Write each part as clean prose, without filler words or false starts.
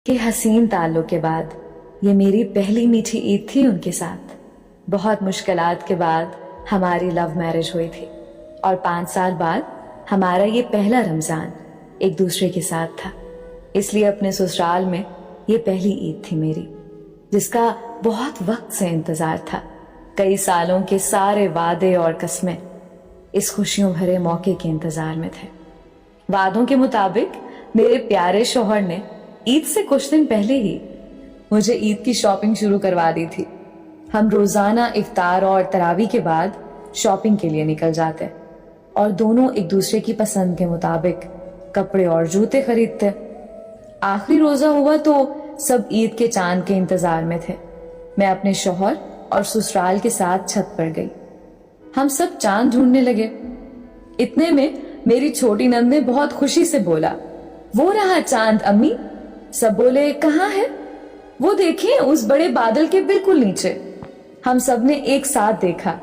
کہ حسین تعल्लुक के बाद ये मेरी पहली मीठी ईद थी उनके साथ। बहुत मुश्किलात के बाद हमारी लव मैरिज हुई थी और 5 साल बाद हमारा ये पहला रमज़ान एक दूसरे के साथ था। इसलिए अपने ससुराल में ये पहली ईद थी मेरी, जिसका बहुत वक्त से इंतज़ार था। कई सालों के सारे वादे और कस्में इस खुशियों भरे मौके के इंतज़ार में थे। वादों के मुताबिक मेरे प्यारे शौहर ने ईद से कुछ दिन पहले ही मुझे ईद की शॉपिंग शुरू करवा दी थी। हम रोजाना इफ्तार और तरावी के बाद शॉपिंग के लिए निकल जाते और दोनों एक दूसरे की पसंद के मुताबिक कपड़े और जूते खरीदते। आखिरी रोजा हुआ तो सब ईद के चांद के इंतजार में थे। मैं अपने शौहर और ससुराल के साथ छत पर गई। हम सब चांद ढूंढने लगे। इतने में मेरी छोटी नंद ने बहुत खुशी से बोला, वो रहा चांद अम्मी। सब बोले, कहाँ है? वो देखें, उस बड़े बादल के बिल्कुल नीचे। हम सब ने एक साथ देखा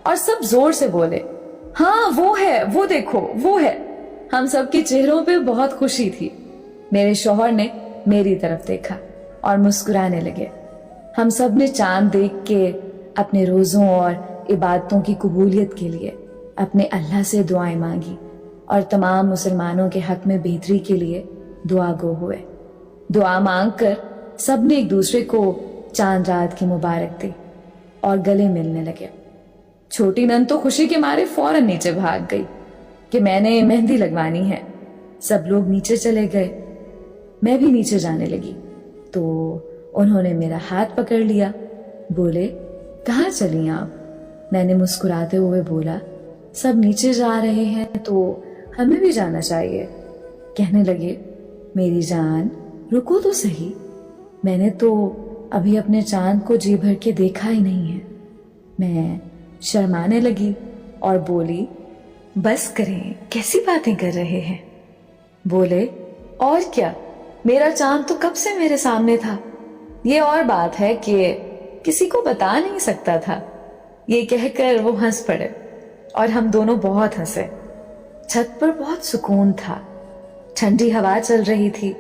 और सब जोर से बोले, हाँ वो है, वो देखो वो है। हम सब के चेहरों पे बहुत खुशी थी। मेरे शौहर ने मेरी तरफ देखा और मुस्कुराने लगे। हम सब ने चांद देख के अपने रोजों और इबादतों की कबूलियत के लिए अपने अल्लाह से दुआएं मांगी और तमाम मुसलमानों के हक में बेहतरी के लिए दुआ गो हुए। दुआ मांग कर सब ने एक दूसरे को चांद रात की मुबारक दी और गले मिलने लगे। छोटी नंद तो खुशी के मारे फौरन नीचे भाग गई कि मैंने मेहंदी लगवानी है। सब लोग नीचे चले गए। मैं भी नीचे जाने लगी तो उन्होंने मेरा हाथ पकड़ लिया। बोले, कहाँ चली आप? मैंने मुस्कुराते हुए बोला, सब नीचे जा रहे हैं तो हमें भी जाना चाहिए। कहने लगे, मेरी जान रुको तो सही, मैंने तो अभी अपने चांद को जी भर के देखा ही नहीं है। मैं शर्माने लगी और बोली, बस करें, कैसी बातें कर रहे हैं? बोले, और क्या, मेरा चांद तो कब से मेरे सामने था। ये और बात है कि किसी को बता नहीं सकता था। ये कहकर वो हंस पड़े और हम दोनों बहुत हंसे। छत पर बहुत सुकून था। ठंडी हवा चल रही थी।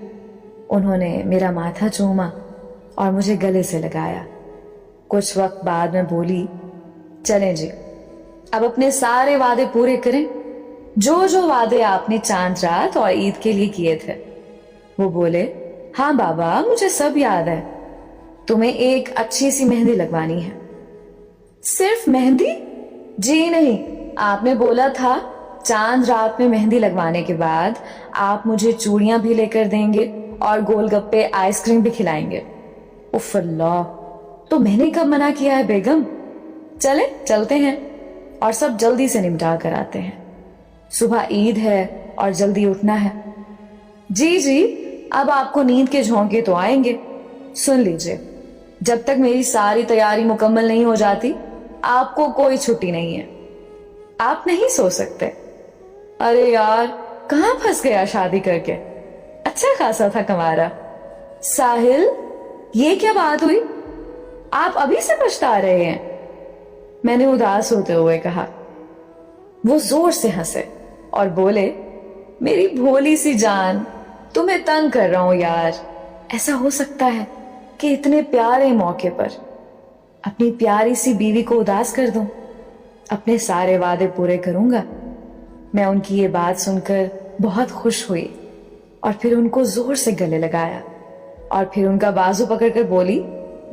उन्होंने मेरा माथा चूमा और मुझे गले से लगाया। कुछ वक्त बाद मैं बोली, चलें जी, अब अपने सारे वादे पूरे करें, जो जो वादे आपने चांद रात और ईद के लिए किए थे। वो बोले, हाँ बाबा, मुझे सब याद है। तुम्हें एक अच्छी सी मेहंदी लगवानी है। सिर्फ मेहंदी? जी नहीं, आपने बोला था चांद रात में मेहंदी लगवाने के बाद आप मुझे चूड़ियां भी लेकर देंगे और गोलगप्पे आइसक्रीम भी खिलाएंगे। उफ अल्लाह, तो मैंने कब मना किया है बेगम? चलते हैं और सब जल्दी से निपटा कर आते हैं। सुबह ईद है और जल्दी उठना है। जी, अब आपको नींद के झोंके तो आएंगे। सुन लीजिए, जब तक मेरी सारी तैयारी मुकम्मल नहीं हो जाती आपको कोई छुट्टी नहीं है। आप नहीं सो सकते। अरे यार, कहाँ फंस गया शादी करके? अच्छा खासा था कमारा। साहिल, ये क्या बात हुई? आप अभी से पछता रहे हैं? मैंने उदास होते हुए कहा। वो जोर से हंसे और बोले, मेरी भोली सी जान, तुम्हें तंग कर रहा हूं यार। ऐसा हो सकता है कि इतने प्यारे मौके पर अपनी प्यारी सी बीवी को उदास कर दूं? अपने सारे वादे पूरे करूंगा। मैं उनकी ये बात सुनकर बहुत खुश हुई और फिर उनको जोर से गले लगाया और फिर उनका बाजू पकड़कर बोली,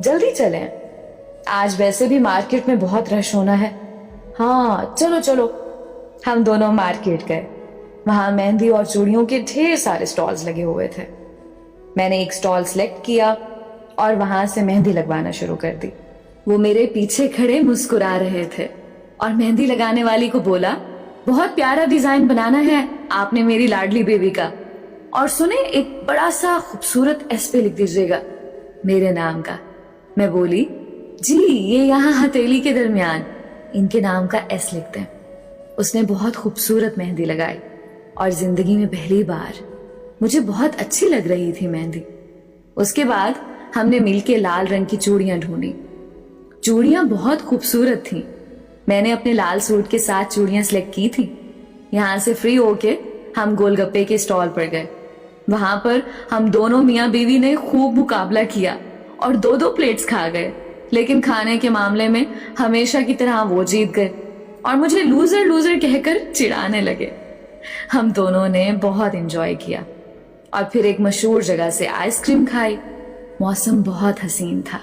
जल्दी चलें, आज वैसे भी मार्केट में बहुत रश होना है। हाँ चलो। हम दोनों मार्केट गए। वहां मेहंदी और चूड़ियों के ढेर सारे स्टॉल्स लगे हुए थे। मैंने एक स्टॉल सिलेक्ट किया और वहां से मेहंदी लगवाना शुरू कर दी। वो मेरे पीछे खड़े मुस्कुरा रहे थे और मेहंदी लगाने वाली को बोला, बहुत प्यारा डिजाइन बनाना है आपने मेरी लाडली बेबी का। और सुने, एक बड़ा सा खूबसूरत एस पे लिख दीजिएगा मेरे नाम का। मैं बोली, जी ये यहाँ हथेली के दरमियान इनके नाम का एस लिखते हैं। उसने बहुत खूबसूरत मेहंदी लगाई और जिंदगी में पहली बार मुझे बहुत अच्छी लग रही थी मेहंदी। उसके बाद हमने मिलके लाल रंग की चूड़ियां ढूंढी। चूड़ियां बहुत खूबसूरत थीं। मैंने अपने लाल सूट के साथ चूड़ियां सिलेक्ट की थी। यहाँ से फ्री होके हम गोलगप्पे के स्टॉल पर गए। वहां पर हम दोनों मियाँ बीवी ने खूब मुकाबला किया और 2-2 प्लेट्स खा गए, लेकिन खाने के मामले में हमेशा की तरह वो जीत गए और मुझे लूजर लूजर कहकर चिढ़ाने लगे। हम दोनों ने बहुत एंजॉय किया और फिर एक मशहूर जगह से आइसक्रीम खाई। मौसम बहुत हसीन था।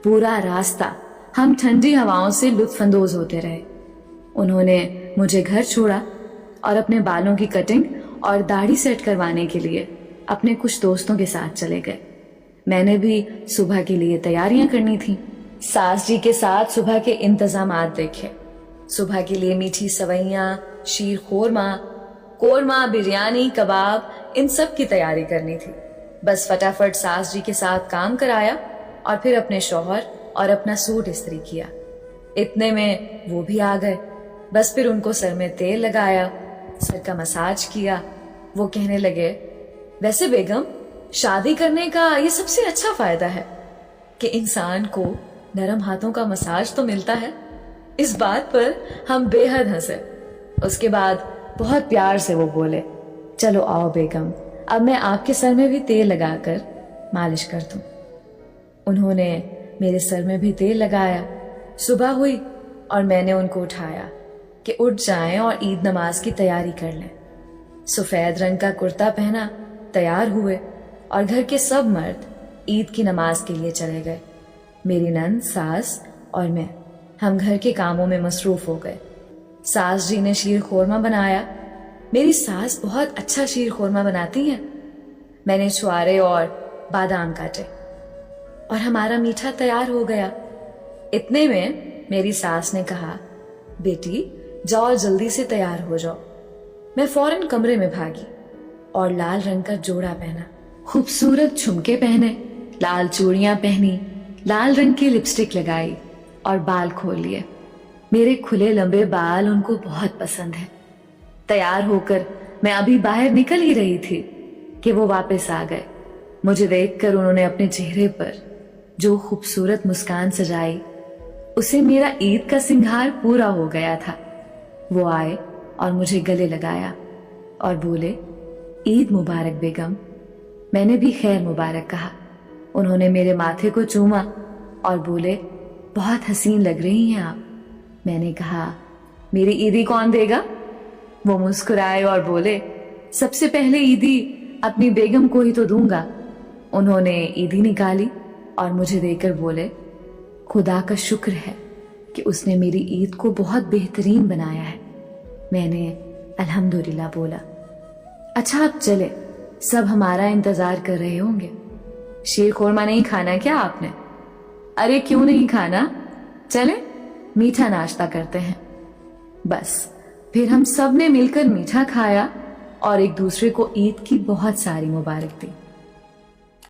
पूरा रास्ता हम ठंडी हवाओं से लुत्फानंदोज होते रहे। उन्होंने मुझे घर छोड़ा और अपने बालों की कटिंग और दाढ़ी सेट करवाने के लिए अपने कुछ दोस्तों के साथ चले गए। मैंने भी सुबह के लिए तैयारियां करनी थी। सास जी के साथ सुबह के इंतजामात देखे। सुबह के लिए मीठी सवैयां, शीर कोरमा, बिरयानी, कबाब, इन सब की तैयारी करनी थी। बस फटाफट सास जी के साथ काम कराया और फिर अपने शौहर और अपना सूट इस्त्री किया। इतने में वो भी आ गए। बस फिर उनको सर में तेल लगाया, सर का मसाज किया। वो कहने लगे, वैसे बेगम, शादी करने का ये सबसे अच्छा फायदा है कि इंसान को नरम हाथों का मसाज तो मिलता है। इस बात पर हम बेहद हंसे। उसके बाद बहुत प्यार से वो बोले, चलो आओ बेगम, अब मैं आपके सर में भी तेल लगाकर मालिश कर दूं। उन्होंने मेरे सर में भी तेल लगाया। सुबह हुई और मैंने उनको उठाया कि उठ जाएं और ईद नमाज की तैयारी कर लें। सफेद रंग का कुर्ता पहना, तैयार हुए और घर के सब मर्द ईद की नमाज के लिए चले गए। मेरी नंद, सास और मैं, हम घर के कामों में मसरूफ हो गए। सास जी ने शीर खोरमा बनाया। मेरी सास बहुत अच्छा शीर खोरमा बनाती हैं। मैंने छुआरे और बादाम काटे और हमारा मीठा तैयार हो गया। इतने में मेरी सास ने कहा, बेटी जाओ जल्दी से तैयार हो जाओ। मैं फौरन कमरे में भागी और लाल रंग का जोड़ा पहना, खूबसूरत झुमके पहने, लाल चूड़ियां पहनी, लाल रंग की लिपस्टिक लगाई और बाल खोल लिए। मेरे खुले लंबे बाल उनको बहुत पसंद है। तैयार होकर मैं अभी बाहर निकल ही रही थी कि वो वापस आ गए। मुझे देखकर उन्होंने अपने चेहरे पर जो खूबसूरत मुस्कान सजाई, उसे मेरा ईद का सिंगार पूरा हो गया था। वो आए और मुझे गले लगाया और बोले, ईद मुबारक बेगम। मैंने भी खैर मुबारक कहा। उन्होंने मेरे माथे को चूमा और बोले, बहुत हसीन लग रही हैं आप। मैंने कहा, मेरी ईदी कौन देगा? वो मुस्कुराए और बोले, सबसे पहले ईदी अपनी बेगम को ही तो दूंगा। उन्होंने ईदी निकाली और मुझे देकर बोले, खुदा का शुक्र है कि उसने मेरी ईद को बहुत बेहतरीन बनाया है। मैंने अल्हम्दुलिल्लाह बोला। अच्छा आप चले, सब हमारा इंतजार कर रहे होंगे। शीर खोरमा नहीं खाना क्या आपने? अरे क्यों नहीं खाना, चले मीठा नाश्ता करते हैं। बस फिर हम सब ने मिलकर मीठा खाया और एक दूसरे को ईद की बहुत सारी मुबारक दी।